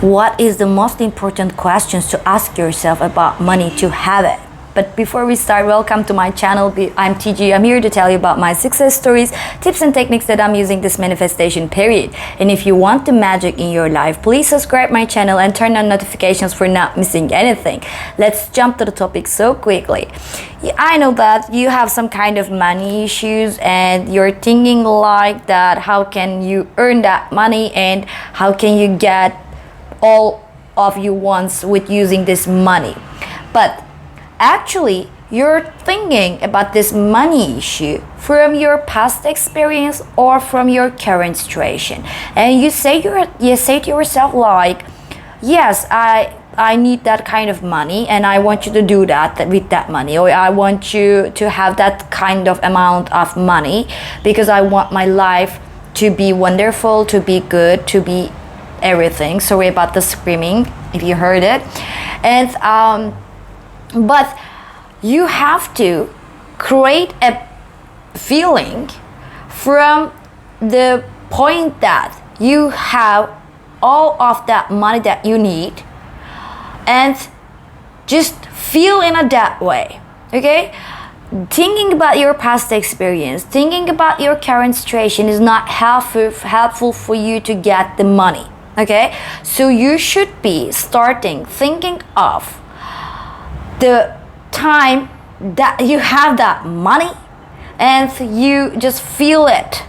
What is the most important questions to ask yourself about money to have it? But before we start, welcome to my channel. I'm TG. I'm here to tell you about my success stories, tips and techniques that I'm using this manifestation period. And if you want the magic in your life, please subscribe my channel and turn on notifications for not missing anything. Let's jump to the topic so quickly. I know that you have some kind of money issues and you're thinking like that, how can you earn that money and how can you get all of you wants with using this money? But actually, you're thinking about this money issue from your past experience or from your current situation, and you say to yourself like, yes, I need that kind of money and I want you to do that with that money, or I want you to have that kind of amount of money because I want my life to be wonderful, to be good, to be everything. Sorry about the screaming if you heard it. And but you have to create a feeling from the point that you have all of that money that you need, and just feel in a that way. Okay, thinking about your past experience, thinking about your current situation is not helpful for you to get the money. Okay, so you should be starting thinking of the time that you have that money and you just feel it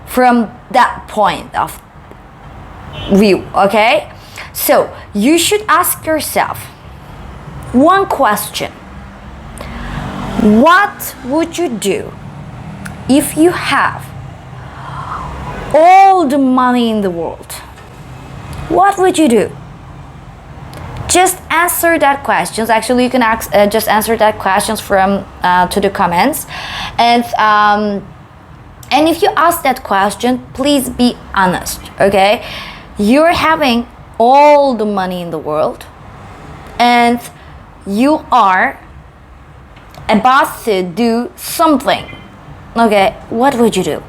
from that point of view. Okay, so you should ask yourself one question: what would you do if you have all the money in the world? What would you do? Just answer that questions. Actually, you can just answer that questions from to the comments, and if you ask that question, please be honest. Okay, you're having all the money in the world, and you are about to do something. Okay, what would you do?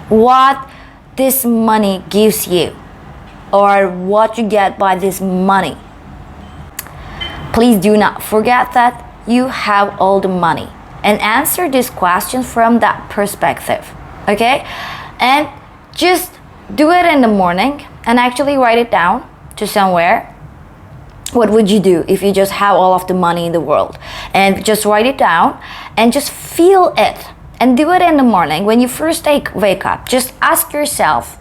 What this money gives you, or what you get by this money? Please do not forget that you have all the money, and answer this question from that perspective. Okay, and just do it in the morning and actually write it down to somewhere. What would you do if you just have all of the money in the world? And just write it down and just feel it, and do it in the morning when you first wake up. Just ask yourself,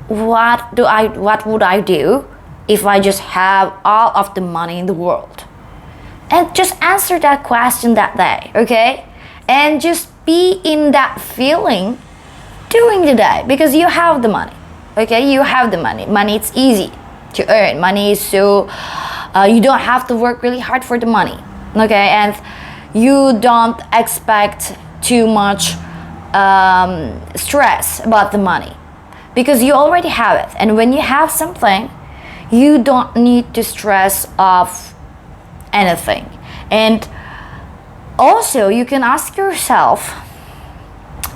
what would I do if I just have all of the money in the world? And just answer that question that day. Okay, and just be in that feeling during the day, because you have the money. Okay, you have the money. Money, it's easy to earn. Money is so you don't have to work really hard for the money. Okay, and you don't expect too much stress about the money, because you already have it. And when you have something, you don't need to stress of anything. And also, you can ask yourself,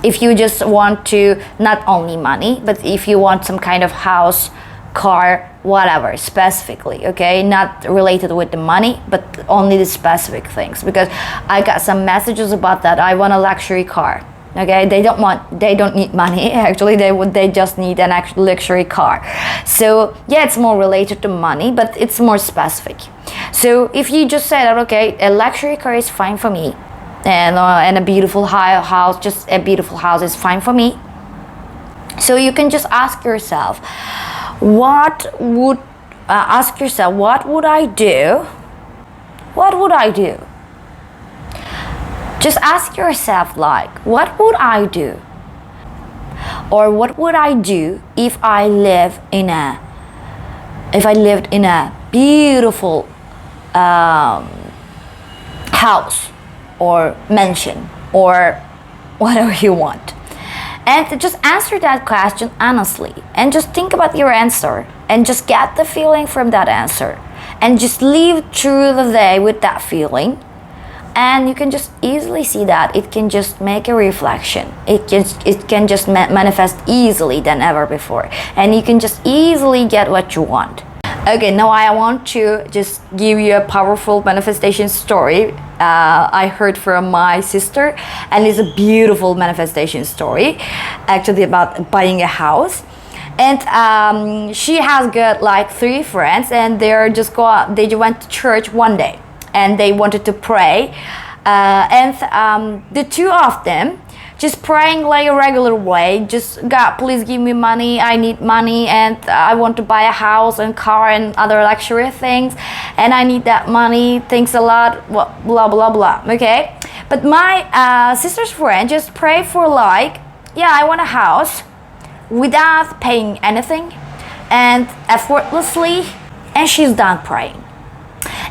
if you just want to, not only money, but if you want some kind of house, car, whatever, specifically. Okay, not related with the money, but only the specific things, because I got some messages about that. I want a luxury car. Okay, they don't need money. Actually, they just need an actual luxury car. So yeah, it's more related to money, but it's more specific. So if you just say that, okay, a luxury car is fine for me, and a beautiful house, just a beautiful house is fine for me. So you can just ask yourself, what would I do? What would I do? Just ask yourself, like, what would I do? Or what would I do if I lived in a beautiful house or mansion or whatever you want? And just answer that question honestly, and just think about your answer, and just get the feeling from that answer, and just live through the day with that feeling. And you can just easily see that it can just make a reflection. It can just manifest easily than ever before, and you can just easily get what you want. Okay, now I want to just give you a powerful manifestation story I heard from my sister, and it's a beautiful manifestation story, actually about buying a house. And she has got like 3 friends, and they went to church one day, and they wanted to pray, and the 2 of them just praying like a regular way, just God, please give me money, I need money, and I want to buy a house and car and other luxury things, and I need that money, thanks a lot, blah blah blah. Okay, but my sister's friend just pray for like, yeah, I want a house without paying anything and effortlessly, and she's done praying.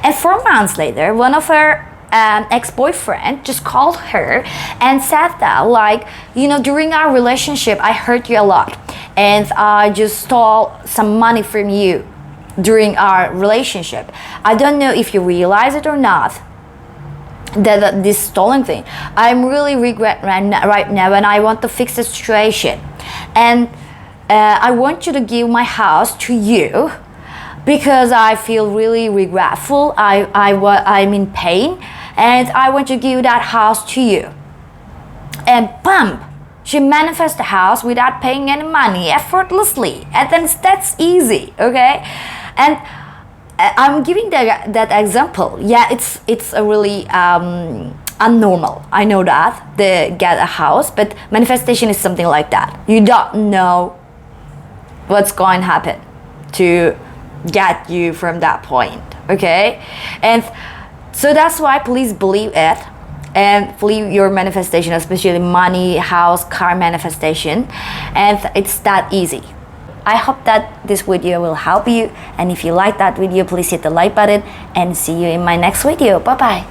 And 4 months later, one of her ex-boyfriend just called her and said that, like, you know, during our relationship I hurt you a lot, and I just stole some money from you during our relationship. I don't know if you realize it or not, that this stolen thing, I'm really regret right now, and I want to fix the situation, and I want you to give my house to you because I feel really regretful, I'm in pain, and I want to give that house to you. And bam, she manifests the house without paying any money, effortlessly, and then that's easy. Okay, and I'm giving that example. Yeah, it's a really unnormal, I know that, they get a house, but manifestation is something like that. You don't know what's going to happen to get you from that point. Okay, and so that's why please believe it, and believe your manifestation, especially money, house, car manifestation, and it's that easy. I hope that this video will help you, and if you like that video, please hit the like button, and see you in my next video. Bye bye.